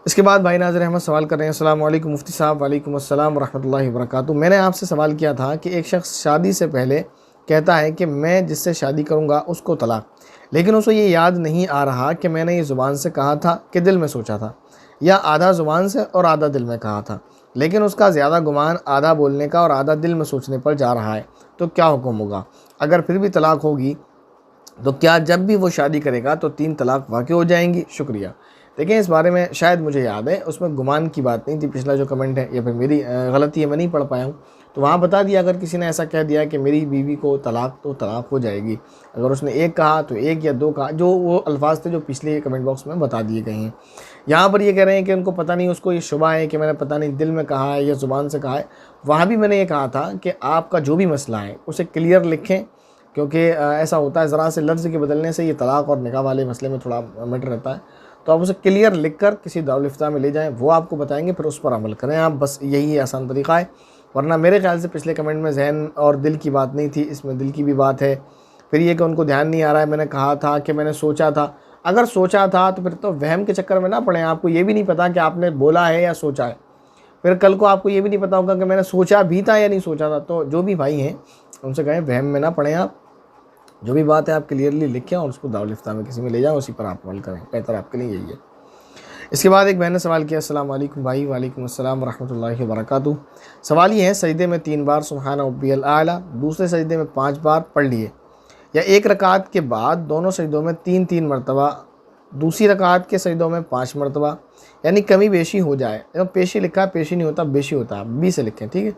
इसके बाद भाई नाज़िर अहमद सवाल कर रहे हैं, अस्सलाम वालेकुम मुफ्ती साहब। वालेकुम अस्सलाम व रहमतुल्लाहि व बरकातुहू। मैंने आपसे सवाल किया था कि एक शख्स शादी से पहले कहता है कि मैं जिससे शादी करूंगा उसको तलाक, लेकिन उसे ये याद नहीं आ रहा कि मैंने ये ज़ुबान से कहा था कि दिल में सोचा था, या आधा ज़ुबान से और आधा दिल में कहा था, लेकिन उसका ज़्यादा गुमान आधा बोलने का और आधा दिल में सोचने पर जा रहा है, तो क्या हुक्म होगा? अगर फिर भी तलाक होगी तो क्या जब भी वो शादी करेगा तो 3 तलाक वाक़ई हो जाएंगी? शुक्रिया। देखिए, इस बारे में शायद मुझे याद है उसमें गुमान की बात नहीं थी। पिछला जो कमेंट है या फिर मेरी गलती है, मैं नहीं पढ़ पाया हूँ, तो वहाँ बता दिया अगर किसी ने ऐसा कह दिया कि मेरी बीवी को तलाक, तो तलाक हो जाएगी। अगर उसने एक कहा तो एक या दो कहा, जो वो अल्फाज थे जो पिछले कमेंट बॉक्स में बता दिए गए हैं। यहाँ पर ये कह रहे हैं कि उनको पता नहीं, उसको ये शुबा है कि मैंने पता नहीं दिल में कहा है या ज़ुबान से कहा है। वहाँ भी मैंने ये कहा था कि आपका जो भी मसला है उसे क्लियर लिखें, क्योंकि ऐसा होता है ज़रा से लफ्ज़ के बदलने से ये तलाक और निकाह वाले मसले में थोड़ा मैटर रहता है। तो आप उसे क्लियर लिख कर किसी दारुल इफ्ता में ले जाएं, वो आपको बताएंगे, फिर उस पर अमल करें आप, बस यही आसान तरीक़ा है। वरना मेरे ख्याल से पिछले कमेंट में जहन और दिल की बात नहीं थी, इसमें दिल की भी बात है। फिर ये कि उनको ध्यान नहीं आ रहा है मैंने कहा था कि मैंने सोचा था। अगर सोचा था तो फिर तो वहम के चक्कर में ना पड़े। आपको ये भी नहीं पता कि आपने बोला है या सोचा है, फिर कल को आपको ये भी नहीं पता होगा कि मैंने सोचा भी था या नहीं सोचा था। तो जो भी भाई हैं उनसे कहें वहम में ना पड़ें आप, जो भी बात है आप क्लियरली लिखें और उसको दारुल इफ्ता में किसी में ले जाएं, उसी पर आप अमल करें, बेहतर आपके लिए यही है। इसके बाद एक बहन ने सवाल किया, अस्सलाम वालेकुम भाई। वालेकुम अस्सलाम व रहमतुल्लाहि व बरकातुहू। सवाल ये है, सजदे में 3 बार सुब्हान रब्बियल आला, दूसरे सजदे में 5 बार पढ़ लिए, या एक रकात के बाद दोनों सजदों में 3-3 मरतबा, दूसरी रकात के सजदों में 5 मरतबा, यानी कमी बेशी हो जाए। पेशी लिखा है, पेशी नहीं होता बेशी होता है, बी से लिखें, ठीक है।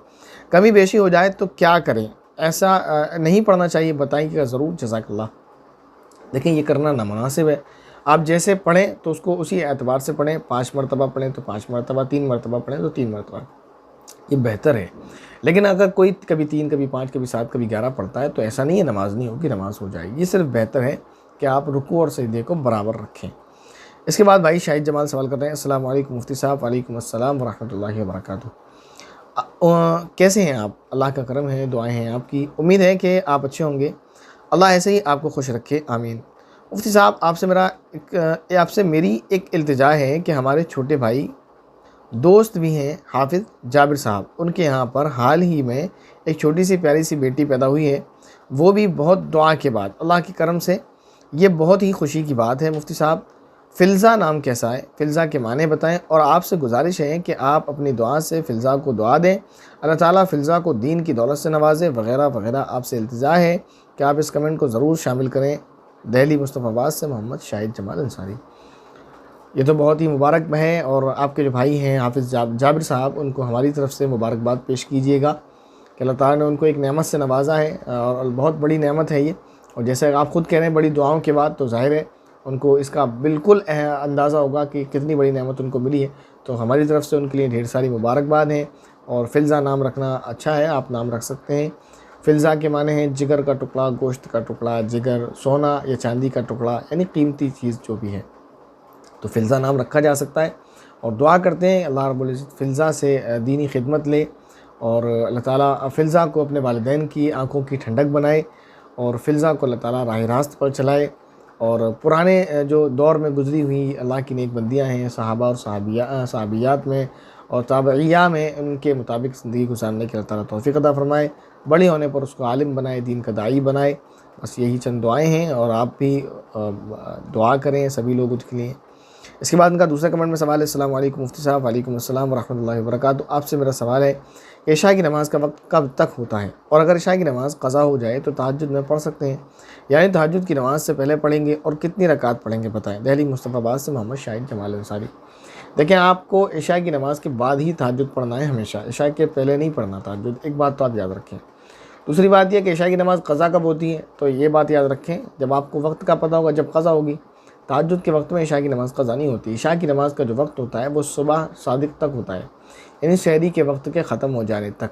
कमी बेशी हो जाए तो क्या करें? ऐसा नहीं पढ़ना चाहिए, बताइएगा ज़रूर, जज़ाकल्लाह। देखिए, ये करना नामुनासिब है। आप जैसे पढ़ें तो उसको उसी एतबार से पढ़ें। 5 मरतबा पढ़ें तो 5 मरतबा, 3 मरतबा पढ़ें तो 3 मरतबा, ये बेहतर है। लेकिन अगर कोई कभी 3, कभी 5, कभी 7, कभी 11 पढ़ता है तो ऐसा नहीं है नमाज नहीं होगी, नमाज हो जाएगी। ये सिर्फ बेहतर है कि आप रुकू और सजदे को बराबर रखें। इसके बाद भाई शाहिद जमाल सवाल कर रहे हैं, अस्सलाम वालेकुम मुफ्ती साहब। वालेकुम अस्सलाम व रहमतुल्लाहि व बरकातुहू। कैसे हैं आप? अल्लाह का करम है, दुआएं हैं आपकी, उम्मीद है कि आप अच्छे होंगे। अल्लाह ऐसे ही आपको खुश रखे, आमीन। मुफ्ती साहब, आपसे मेरी एक इल्तिजा है कि हमारे छोटे भाई दोस्त भी हैं हाफिज़ जाबिर साहब, उनके यहाँ पर हाल ही में एक छोटी सी प्यारी सी बेटी पैदा हुई है, वो भी बहुत दुआ के बाद, अल्लाह के करम से। ये बहुत ही खुशी की बात है। मुफ्ती साहब, फ़िल्ज़ा नाम कैसा है? फ़िल्ज़ा के माने बताएं, और आपसे गुजारिश है कि आप अपनी दुआ से फ़िल्ज़ा को दुआ दें, अल्लाह ताला फ़िल्ज़ा को दीन की दौलत से नवाज़े, वगैरह वगैरह। आपसे इल्तिजा है कि आप इस कमेंट को ज़रूर शामिल करें। दिल्ली मुस्तफ़ाबाद से मोहम्मद शाहिद जमाल अंसारी। ये तो बहुत ही मुबारक है, और आपके जो भाई हैं हाफिज़ जाबिर साहब, उनको हमारी तरफ से मुबारकबाद पेश कीजिएगा कि अल्लाह ताला ने उनको एक नेमत से नवाजा है, और बहुत बड़ी नेमत है ये। और जैसे आप ख़ुद कह रहे हैं बड़ी दुआओं के बाद, तो ज़ाहिर है उनको इसका बिल्कुल अंदाज़ा होगा कि कितनी बड़ी नेमत उनको मिली है। तो हमारी तरफ से उनके लिए ढेर सारी मुबारकबाद हैं। और फ़िल्ज़ा नाम रखना अच्छा है, आप नाम रख सकते हैं। फ़िल्ज़ा के माने हैं जिगर का टुकड़ा, गोश्त का टुकड़ा, जिगर सोना या चांदी का टुकड़ा, यानी कीमती चीज़ जो भी है, तो फ़िल्ज़ा नाम रखा जा सकता है। और दुआ करते हैं अल्लाह रब्बुल इज़्ज़त फ़िल्ज़ा से दीनी खिदमत ले, और अल्लाह ताला फ़िल्ज़ा को अपने वालिदैन की आँखों की ठंडक बनाए, और फ़िल्ज़ा को अल्लाह ताला राह रास्त पर चलाए। और पुराने जो दौर में गुज़री हुई अल्लाह की नेक बंदियाँ हैं, सहाबा और सहाबियात में और ताबइया में, उनके मुताबिक ज़िंदगी गुजारने की अल्लाह ताला तौफ़ीक़ अता फ़रमाए। बड़ी होने पर उसको आलिम बनाए, दीन का दाई बनाए। बस यही चंद दुआएँ हैं, और आप भी दुआ करें सभी लोग उसके लिए। इसके बाद उनका दूसरा कमेंट में सवाल है, अस्सलाम वालेकुम मुफ्ती साहब। वालेकुम अस्सलाम व रहमतुल्लाहि व बरकातुहू। आपसे मेरा सवाल है कि इशा की नमाज़ का वक्त कब तक होता है, और अगर इशा की नमाज़ क़ज़ा हो जाए तो तहज्जुद में पढ़ सकते हैं, यानी तहज्जुद की नमाज़ से पहले पढ़ेंगे, और कितनी रकात पढ़ेंगे बताएं। दिल्ली मुस्तफ़ाबाद से मोहम्मद शाहिद जमाल अंसारी। देखें, आपको इशा की नमाज़ के बाद ही तहज्जुद पढ़ना है, हमेशा इशा के पहले नहीं पढ़ना तहज्जुद। एक बात तो आप याद रखें। दूसरी बात यह कि इशा की नमाज़ क़ज़ा कब होती है, तो ये बात याद रखें, जब आपको वक्त का पता होगा जब क़ज़ा होगी। तहज्जुद के वक्त में इशा की नमाज़ क़ज़ा नहीं होती। इशा की नमाज़ का जो वक्त होता है वो सुबह सादिक तक होता है, यानी शहरी के वक्त के ख़त्म हो जाने तक।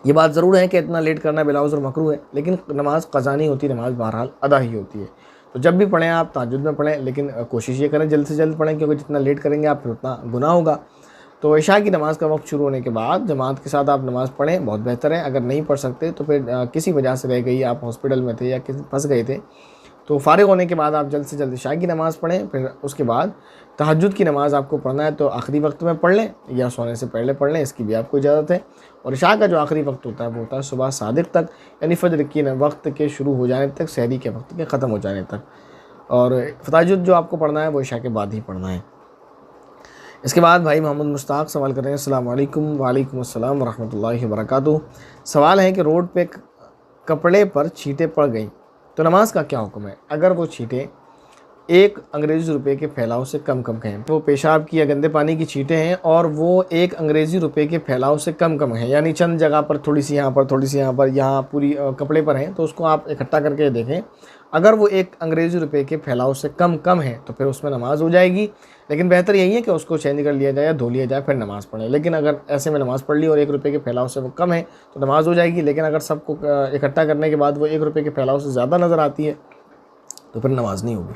ये बात ज़रूर है कि इतना लेट करना बिलाउज़र मकरूह है, लेकिन नमाज़ क़ज़ा नहीं होती, नमाज़ बहरहाल अदा ही होती है। तो जब भी पढ़ें आप तहज्जुद में पढ़ें, लेकिन कोशिश ये करें जल्द से जल्द पढ़ें, क्योंकि जितना लेट करेंगे आप फिर उतना गुनाह होगा। तो इशा की नमाज़ का वक्त शुरू होने के बाद जमात के साथ आप नमाज़ पढ़ें, बहुत बेहतर है। अगर नहीं पढ़ सकते तो फिर किसी वजह से रह गई, आप हॉस्पिटल में थे या किसी फंस गए थे, तो फ़ारिग होने के बाद आप जल्द से जल्द इशा की नमाज़ पढ़ें, फिर उसके बाद तहज्जुद की नमाज़ आपको पढ़ना है तो आखिरी वक्त में पढ़ लें या सोने से पहले पढ़ लें, इसकी भी आपको इजाज़त है। और इशा का जो आखिरी वक्त होता है वो होता है सुबह सादिक तक, यानी फ़जर की वक्त के शुरू हो जाने तक, सहरी के वक्त के ख़त्म हो जाने तक। और तहज्जुद जो आपको पढ़ना है वो इशा के बाद ही पढ़ना है। इसके बाद भाई मोहम्मद मुश्ताक सवाल कर रहे हैं, अस्सलाम वालेकुम। वालेकुम अस्सलाम व रहमतुल्लाहि व बरकातुहू। सवाल है कि रोड पे कपड़े पर छींटे पड़ गई तो नमाज का क्या हुक्म है? अगर वो छींटे 1 अंग्रेज़ी रुपये के फैलाव से कम हैं, वो पेशाब की या गंदे पानी की छींटें हैं और वो 1 अंग्रेज़ी रुपये के फैलाव से कम हैं, यानी चंद जगह पर, थोड़ी सी यहाँ पर, थोड़ी सी यहाँ पर, यहाँ पूरी कपड़े पर हैं, तो उसको आप इकट्ठा करके देखें। अगर वो 1 अंग्रेज़ी रुपये के फैलाव से कम है तो फिर उसमें नमाज़ हो जाएगी। लेकिन बेहतर यही है कि उसको चेंज कर लिया जाए या धो लिया जाए, फिर नमाज़ पढ़ें। लेकिन अगर ऐसे में नमाज़ पढ़ ली और 1 रुपये के फैलाव से वो कम है तो नमाज़ हो जाएगी। लेकिन अगर सबको इकट्ठा करने के बाद वो 1 रुपये के फैलाव से ज़्यादा नज़र आती है तो फिर नमाज़ नहीं होगी।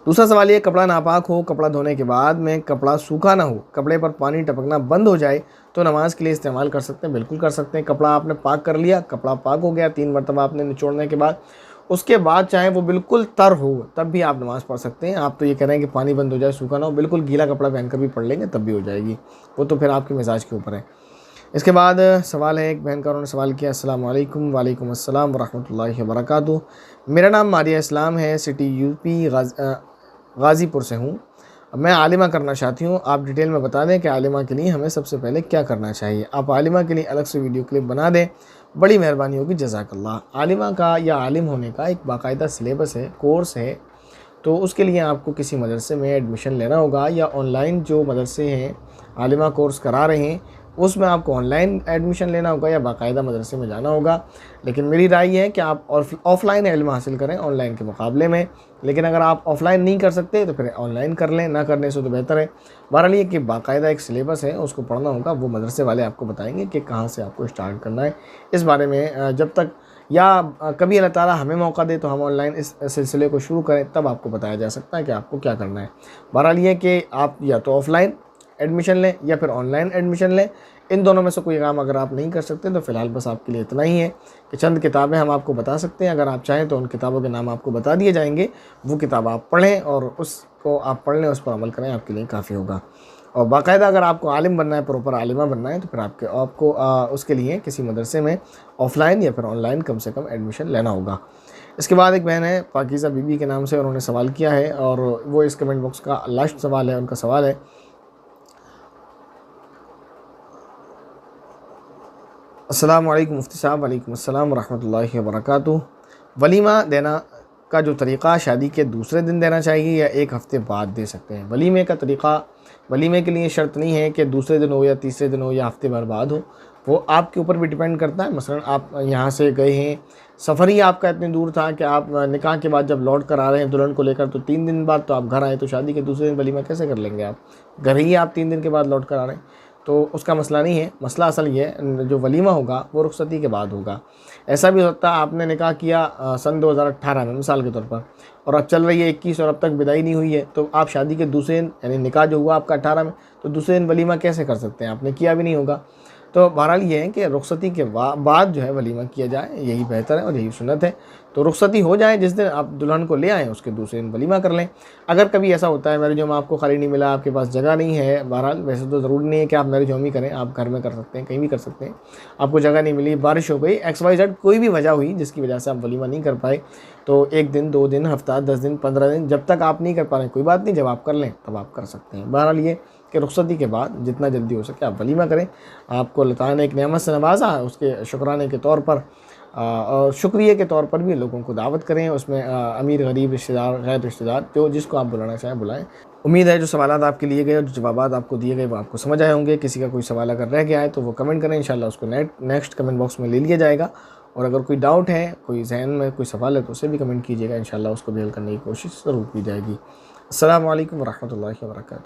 दूसरा सवाल ये, कपड़ा नापाक हो, कपड़ा धोने के बाद में कपड़ा सूखा ना हो, कपड़े पर पानी टपकना बंद हो जाए तो नमाज के लिए इस्तेमाल कर सकते हैं? बिल्कुल कर सकते हैं। कपड़ा आपने पाक कर लिया, कपड़ा पाक हो गया, 3 मरतबा आपने निचोड़ने के बाद, उसके बाद चाहे वो बिल्कुल तर हो तब भी आप नमाज़ पढ़ सकते हैं। आप तो ये कह रहे हैं कि पानी बंद हो जाए, सूखा ना हो, बिल्कुल गीला कपड़ा पहनकर भी पढ़ लेंगे तब भी हो जाएगी, वो तो फिर आपके मिजाज के ऊपर है। इसके बाद सवाल है, एक बहन का उन्होंने सवाल किया, अस्सलाम वालेकुम। वालेकुम अस्सलाम व रहमतुल्लाहि व बरकातुहू। मेरा नाम मारिया इस्लाम है, सिटी यूपी गाज़ीपुर से हूँ। मैं आलिमा करना चाहती हूँ। आप डिटेल में बता दें कि आलिमा के लिए हमें सबसे पहले क्या करना चाहिए। आप आलिमा के लिए अलग से वीडियो क्लिप बना दें, बड़ी मेहरबानी होगी, जज़ाकल्लाह। आलिमा का या आलिम होने का एक बाकायदा सिलेबस है, कोर्स है, तो उसके लिए आपको किसी मदरसे में एडमिशन लेना होगा या ऑनलाइन जो मदरसे हैं आलिमा कोर्स करा रहे हैं उसमें आपको ऑनलाइन एडमिशन लेना होगा या बाकायदा मदरसे में जाना होगा। लेकिन मेरी राय है कि आप ऑफ़लाइन इल्म हासिल करें ऑनलाइन के मुकाबले में। लेकिन अगर आप ऑफ़लाइन नहीं कर सकते तो फिर ऑनलाइन कर लें, ना करने से तो बेहतर है। बहरहाल ये कि बाकायदा एक सिलेबस है, उसको पढ़ना होगा, वो मदरसे वाले आपको बताएंगे कि कहाँ से आपको स्टार्ट करना है। इस बारे में जब तक या कभी अल्लाह ताला हमें मौका दे तो हम ऑनलाइन इस सिलसिले को शुरू करें, तब आपको बताया जा सकता है कि आपको क्या करना है। बहरहाल ये कि आप या तो ऑफ़लाइन एडमिशन लें या फिर ऑनलाइन एडमिशन लें। इन दोनों में से कोई काम अगर आप नहीं कर सकते तो फ़िलहाल बस आपके लिए इतना ही है कि चंद किताबें हम आपको बता सकते हैं। अगर आप चाहें तो उन किताबों के नाम आपको बता दिए जाएंगे, वो किताब आप पढ़ें और उसको आप पढ़ लें, उस पर अमल करें, आपके लिए काफ़ी होगा। और बाकायदा अगर आपको आलिम बनना है, प्रॉपर आलिमा बनना है, तो फिर आपको उसके लिए किसी मदरसे में ऑफ़लाइन या फिर ऑनलाइन कम से कम एडमिशन लेना होगा। इसके बाद एक बहन है पाकीज़ा बीबी के नाम से, उन्होंने सवाल किया है और वो इस कमेंट बॉक्स का लास्ट सवाल है। उनका सवाल है, अस्सलाम वालेकुम मुफ्ती साहब। वालेकुम अस्सलाम व रहमतुल्लाहि व बरकातुहू। वलीमा देना का जो तरीक़ा, शादी के दूसरे दिन देना चाहिए या 1 हफ़्ते बाद दे सकते हैं? वलीमे का तरीक़ा, वलीमे के लिए शर्त नहीं है कि दूसरे दिन हो या तीसरे दिन हो या हफ़्ते भर बाद हो, वो आपके ऊपर भी डिपेंड करता है। मसलन आप यहाँ से गए हैं, सफ़र ही आपका इतनी दूर था कि आप निकाह के बाद जब लौट कर आ रहे हैं दुल्हन को लेकर तो 3 दिन बाद तो आप घर आए, तो शादी के दूसरे दिन वलीमा कैसे कर लेंगे? आप घर ही आप 3 दिन के बाद लौट कर आ रहे हैं, तो उसका मसला नहीं है। मसला असल ये है, जो वलीमा होगा वो रुखसती के बाद होगा। ऐसा भी हो सकता है आपने निकाह किया सन 2018 में मिसाल के तौर पर, और अब चल रही है 21 और अब तक विदाई नहीं हुई है, तो आप शादी के दूसरे दिन, यानी निकाह जो हुआ आपका 18 में, तो दूसरे दिन वलीमा कैसे कर सकते हैं? आपने किया भी नहीं होगा। तो बहरहाल ये है कि रुखसती के बाद जो है वलीमा किया जाए, यही बेहतर है और यही सुन्नत है। तो रुखसती हो जाए जिस दिन आप दुल्हन को ले आएँ उसके दूसरे दिन वलीमा कर लें। अगर कभी ऐसा होता है मैरिज होम आपको खाली नहीं मिला, आपके पास जगह नहीं है, बहरहाल वैसे तो ज़रूरी नहीं है कि आप मैरिज होम ही करें, आप घर में कर सकते हैं, कहीं भी कर सकते हैं। आपको जगह नहीं मिली, बारिश हो गई, XYZ कोई भी वजह हुई जिसकी वजह से आप वलीमा नहीं कर पाए, तो 1 दिन, 2 दिन, हफ्ता, 10 दिन, 15 दिन, जब तक आप नहीं कर पा रहे कोई बात नहीं, जब आप कर लें तब आप कर सकते हैं। बहरहाल ये कि रुखसती के बाद जितना जल्दी हो सके आप वलीमा करें। आपको अल्लाह ताला ने एक नेमत से नवाजा, उसके शुक्राने के तौर पर और शुक्रिया के तौर पर भी लोगों को दावत करें। उसमें अमीर, गरीब, रिश्तेदार, गैर रिश्तेदार, जो जिसको आप बुलाना चाहें बुलाएं। उम्मीद है जो सवालात आपके लिए गए और जो जवाबात आपको दिए गए वो आपको समझ आए होंगे। किसी का कोई सवाल अगर रह गया है तो वो कमेंट करें, इंशाल्लाह उसको नेक्स्ट कमेंट बॉक्स में ले लिया जाएगा। और अगर कोई डाउट है, कोई जहन में कोई सवाल है तो उसे भी कमेंट कीजिएगा, इंशाल्लाह उसको भी हल करने की कोशिश ज़रूर की जाएगी। अस्सलामु अलैकुम व रहमतुल्लाहि व बरकातुहू।